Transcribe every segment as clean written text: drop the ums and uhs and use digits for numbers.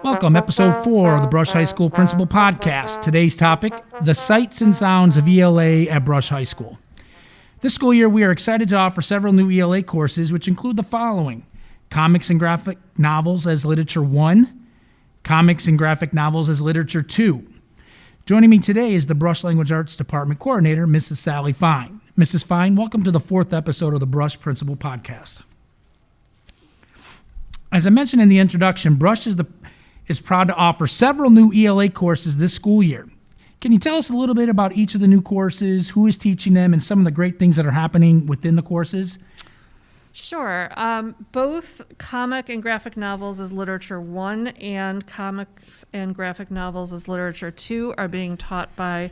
Welcome, episode 4 of the Brush High School Principal Podcast. Today's topic, the sights and sounds of ELA at Brush High School. This school year, we are excited to offer several new ELA courses, which include the following: Comics and Graphic Novels as Literature 1, Comics and Graphic Novels as Literature 2. Joining me today is the Brush Language Arts Department Coordinator, Mrs. Sally Fine. Mrs. Fine, welcome to the 4th episode of the Brush Principal Podcast. As I mentioned in the introduction, Brush is proud to offer several new ELA courses this school year. Can you tell us a little bit about each of the new courses, who is teaching them, and some of the great things that are happening within the courses? Sure. Both Comic and Graphic Novels as Literature 1 and Comics and Graphic Novels as Literature 2 are being taught by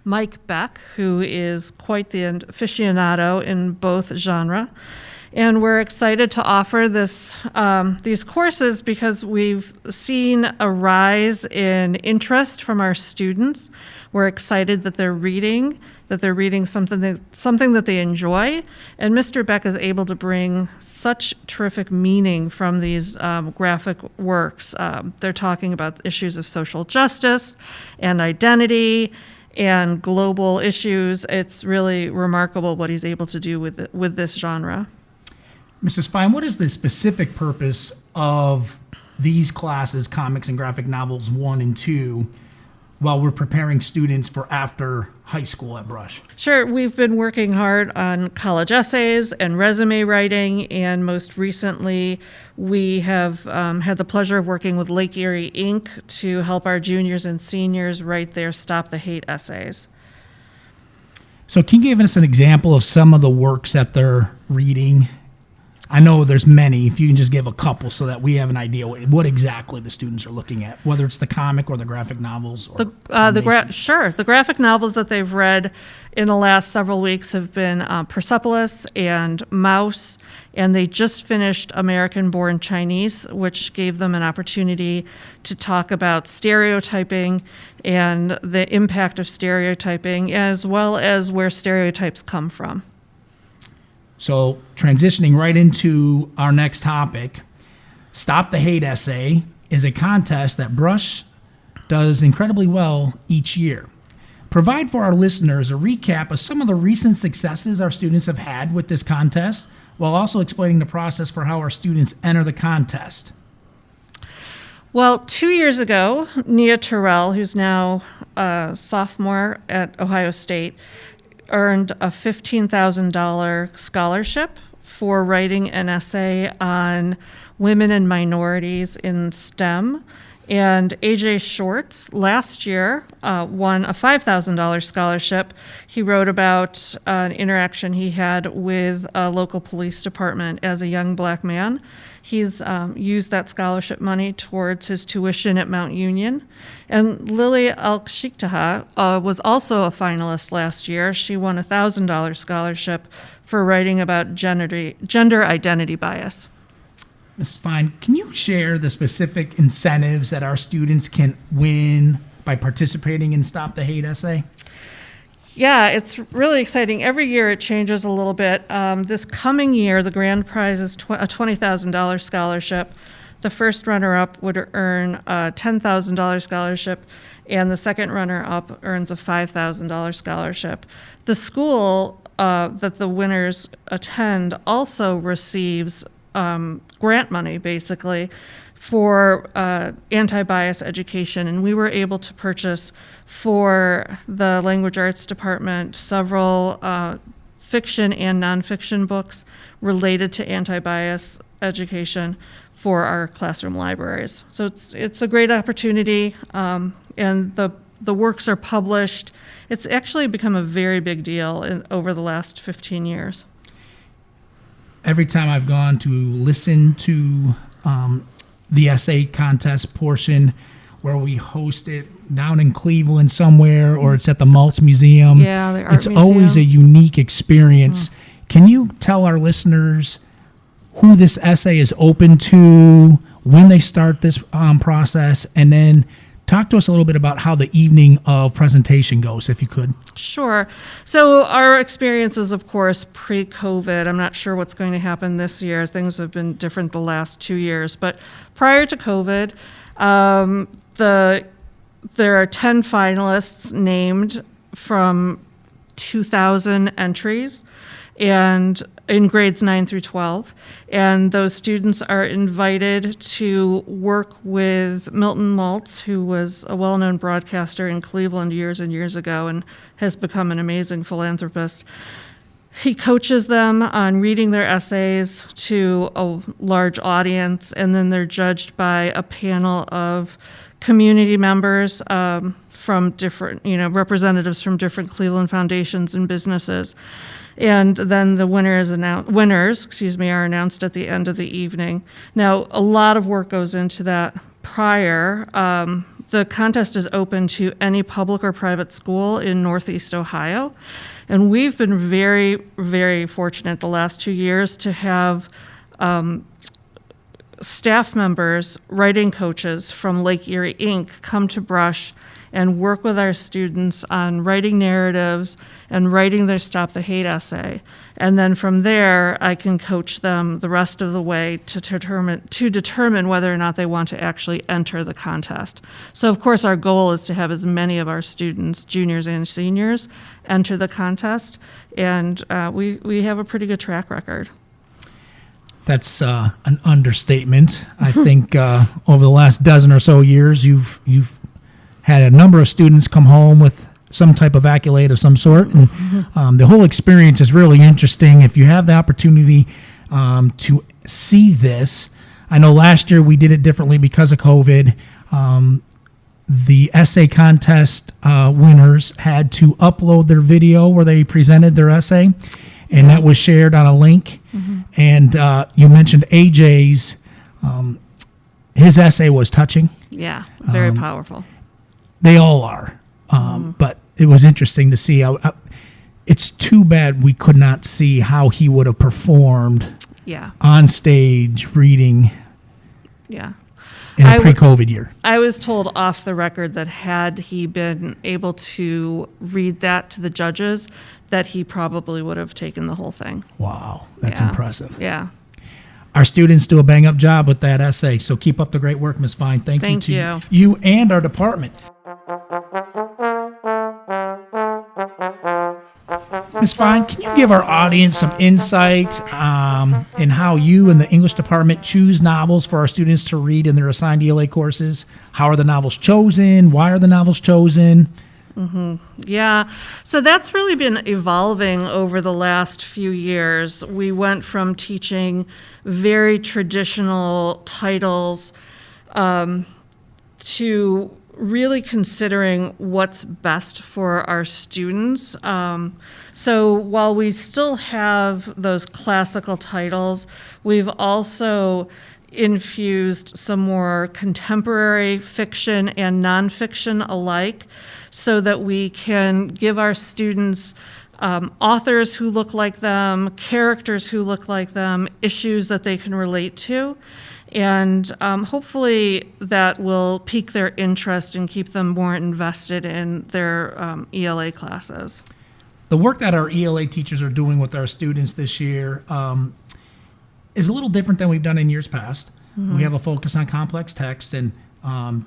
Mike Beck, who is quite the aficionado in both genre. And we're excited to offer these courses because we've seen a rise in interest from our students. We're excited that they're reading something that they enjoy. And Mr. Beck is able to bring such terrific meaning from these graphic works. They're talking about issues of social justice and identity and global issues. It's really remarkable what he's able to do with this genre. Mrs. Fine, what is the specific purpose of these classes, Comics and Graphic Novels 1 and 2, while we're preparing students for after high school at Brush? Sure. We've been working hard on college essays and resume writing, and most recently we have had the pleasure of working with Lake Erie Inc. to help our juniors and seniors write their Stop the Hate essays. So can you give us an example of some of the works that they're reading? I know there's many. If you can just give a couple so that we have an idea what exactly the students are looking at, whether it's the comic or the graphic novels. Or the graphic novels that they've read in the last several weeks have been Persepolis and Mouse, and they just finished American-Born Chinese, which gave them an opportunity to talk about stereotyping and the impact of stereotyping, as well as where stereotypes come from. So transitioning right into our next topic, Stop the Hate essay is a contest that Brush does incredibly well each year. Provide for our listeners a recap of some of the recent successes our students have had with this contest, while also explaining the process for how our students enter the contest. Well, 2 years ago, Nia Terrell, who's now a sophomore at Ohio State, earned a $15,000 scholarship for writing an essay on women and minorities in STEM. And AJ Shorts last year won a $5,000 scholarship. He wrote about an interaction he had with a local police department as a young black man. He's used that scholarship money towards his tuition at Mount Union. And Lily Al-Shiktaha was also a finalist last year. She won a $1,000 scholarship for writing about gender identity bias. Ms. Fine, can you share the specific incentives that our students can win by participating in Stop the Hate essay? Yeah, it's really exciting. Every year it changes a little bit. This coming year, the grand prize is a $20,000 scholarship. The first runner-up would earn a $10,000 scholarship, and the second runner-up earns a $5,000 scholarship. The school that the winners attend also receives grant money, basically, for anti-bias education, and we were able to purchase for the Language Arts Department several fiction and nonfiction books related to anti-bias education for our classroom libraries. So it's a great opportunity, and the works are published. It's actually become a very big deal over the last 15 years. Every time I've gone to listen to the essay contest portion where we host it down in Cleveland somewhere, or it's at the Maltz Museum, the Art it's Museum. Always a unique experience. Can you tell our listeners who this essay is open to, when they start this process, and then talk to us a little bit about how the evening of presentation goes, if you could. Sure. So our experience is, of course, pre-COVID. I'm not sure what's going to happen this year. Things have been different the last 2 years. But prior to COVID, there are 10 finalists named from 2,000 entries, and in grades 9 through 12. And those students are invited to work with Milton Maltz, who was a well-known broadcaster in Cleveland years and years ago and has become an amazing philanthropist. He coaches them on reading their essays to a large audience, and then they're judged by a panel of community members from different, representatives from different Cleveland foundations and businesses. And then the winners are announced at the end of the evening. Now, a lot of work goes into that prior. The contest is open to any public or private school in Northeast Ohio. And we've been very, very fortunate the last 2 years to have staff members, writing coaches from Lake Erie Inc. come to Brush and work with our students on writing narratives and writing their Stop the Hate essay. And then from there, I can coach them the rest of the way to determine whether or not they want to actually enter the contest. So of course, our goal is to have as many of our students, juniors and seniors, enter the contest. And we have a pretty good track record. That's an understatement. I think over the last dozen or so years, you've had a number of students come home with some type of accolade of some sort, and the whole experience is really interesting. If you have the opportunity to see this, I know last year we did it differently because of COVID. The essay contest winners had to upload their video where they presented their essay, and that was shared on a link. And you mentioned AJ's, his essay was touching. Yeah, very powerful. They all are. But it was interesting to see. It's too bad we could not see how he would have performed on stage reading in a pre-COVID year. I was told off the record that had he been able to read that to the judges, that he probably would have taken the whole thing. Wow, that's impressive. Yeah. Our students do a bang-up job with that essay, so keep up the great work, Ms. Fine. Thank you to you and our department. Ms. Fine, can you give our audience some insight in how you and the English department choose novels for our students to read in their assigned ELA courses? How are the novels chosen? Why are the novels chosen? Yeah, so that's really been evolving over the last few years. We went from teaching very traditional titles to really considering what's best for our students. So while we still have those classical titles, we've also infused some more contemporary fiction and nonfiction alike, so that we can give our students authors who look like them, characters who look like them, issues that they can relate to. And hopefully that will pique their interest and keep them more invested in their ELA classes. The work that our ELA teachers are doing with our students this year is a little different than we've done in years past. We have a focus on complex text and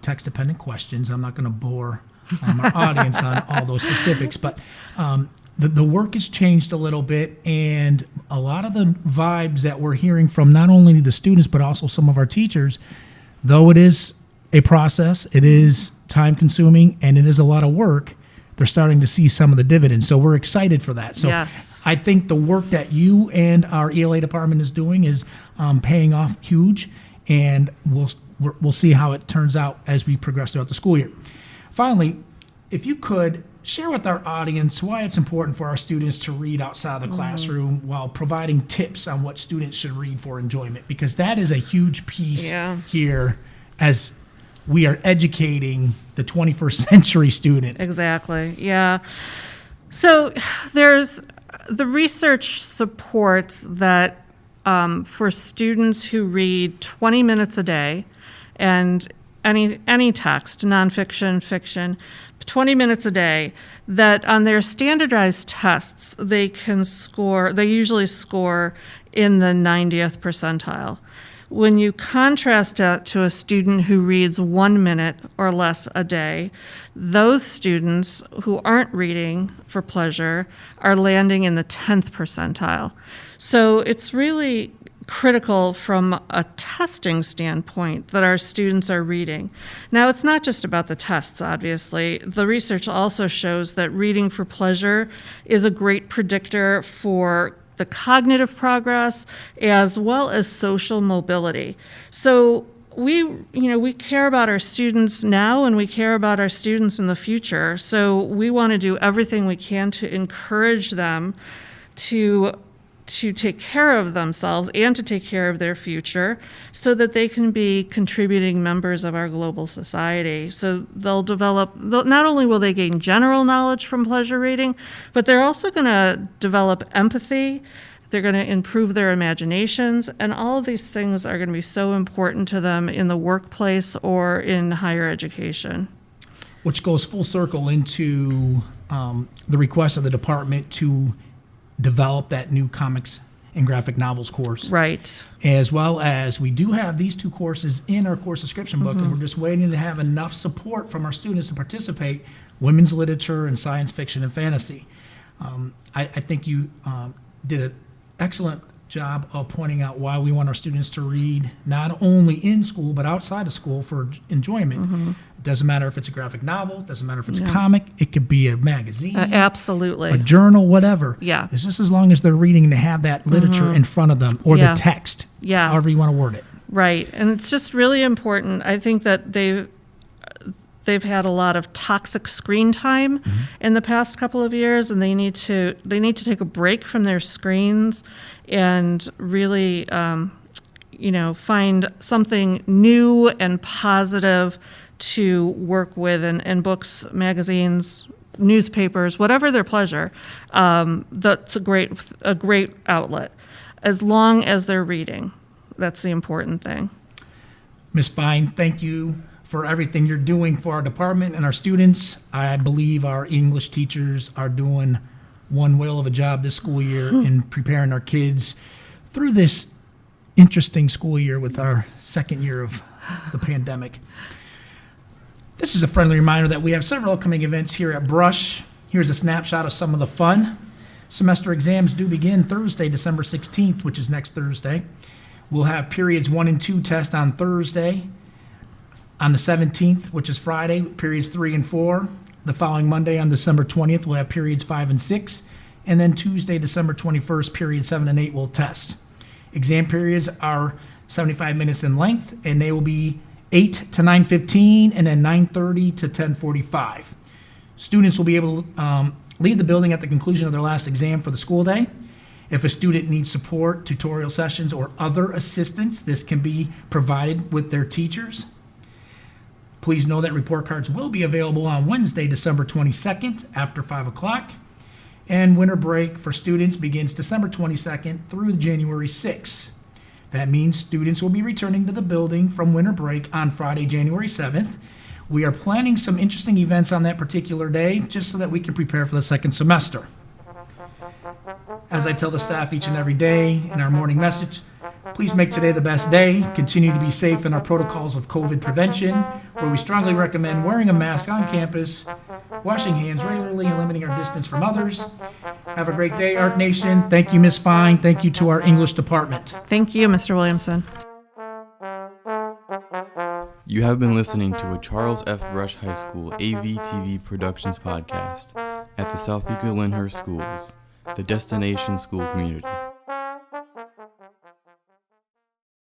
text-dependent questions. I'm not going to bore our audience on all those specifics, but the work has changed a little bit, and a lot of the vibes that we're hearing from not only the students but also some of our teachers, though it is a process, it is time-consuming, and it is a lot of work, they're starting to see some of the dividends. So we're excited for that. So yes. I think the work that you and our ELA department is doing is paying off huge, and we'll see how it turns out as we progress throughout the school year. Finally, if you could share with our audience why it's important for our students to read outside the classroom while providing tips on what students should read for enjoyment, because that is a huge piece here as we are educating the 21st century student. Exactly, yeah. So there's the research supports that for students who read 20 minutes a day, and any text, nonfiction, fiction, 20 minutes a day, that on their standardized tests, they usually score in the 90th percentile. When you contrast that to a student who reads 1 minute or less a day, those students who aren't reading for pleasure are landing in the 10th percentile. So it's really critical from a testing standpoint that our students are reading. Now, it's not just about the tests, obviously. The research also shows that reading for pleasure is a great predictor for the cognitive progress as well as social mobility. So we care about our students now, and we care about our students in the future. So we want to do everything we can to encourage them to take care of themselves and to take care of their future so that they can be contributing members of our global society. So not only will they gain general knowledge from pleasure reading, but they're also going to develop empathy. They're going to improve their imaginations, and all of these things are going to be so important to them in the workplace or in higher education. Which goes full circle into the request of the department to develop that new comics and graphic novels course. Right. As well as we do have these 2 courses in our course description book, and we're just waiting to have enough support from our students to participate. Women's literature and science fiction and fantasy. I think you did an excellent job of pointing out why we want our students to read not only in school but outside of school for enjoyment. It doesn't matter if it's a graphic novel, it doesn't matter if it's a comic, it could be a magazine, absolutely, a journal, whatever. Yeah. It's just as long as they're reading to have that literature in front of them, or the text, however you want to word it. Right, and it's just really important. I think that they've had a lot of toxic screen time in the past couple of years, and they need to take a break from their screens and really find something new and positive to work with in books, magazines, newspapers, whatever their pleasure. That's a great outlet, as long as they're reading. That's the important thing. Ms. Fine, thank you for everything you're doing for our department and our students. I believe our English teachers are doing one whale of a job this school year in preparing our kids through this interesting school year with our second year of the pandemic. This is a friendly reminder that we have several upcoming events here at Brush. Here's a snapshot of some of the fun. Semester exams do begin Thursday, December 16th, which is next Thursday. We'll have periods 1 and 2 test on Thursday. On the 17th, which is Friday, periods 3 and 4. The following Monday, on December 20th, we'll have periods 5 and 6. And then Tuesday, December 21st, periods 7 and 8 will test. Exam periods are 75 minutes in length, and they will be 8 to 9:15, and then 9:30 to 10:45. Students will be able to leave the building at the conclusion of their last exam for the school day. If a student needs support, tutorial sessions, or other assistance, this can be provided with their teachers. Please know that report cards will be available on Wednesday, December 22nd after 5 o'clock. And winter break for students begins December 22nd through January 6th. That means students will be returning to the building from winter break on Friday, January 7th. We are planning some interesting events on that particular day just so that we can prepare for the second semester. As I tell the staff each and every day in our morning message, please make today the best day. Continue to be safe in our protocols of COVID prevention, where we strongly recommend wearing a mask on campus, washing hands regularly, and limiting our distance from others. Have a great day, Art Nation. Thank you, Ms. Fine. Thank you to our English department. Thank you, Mr. Williamson. You have been listening to a Charles F. Brush High School AV-TV Productions podcast at the South Euclid Lyndhurst Schools, the destination school community.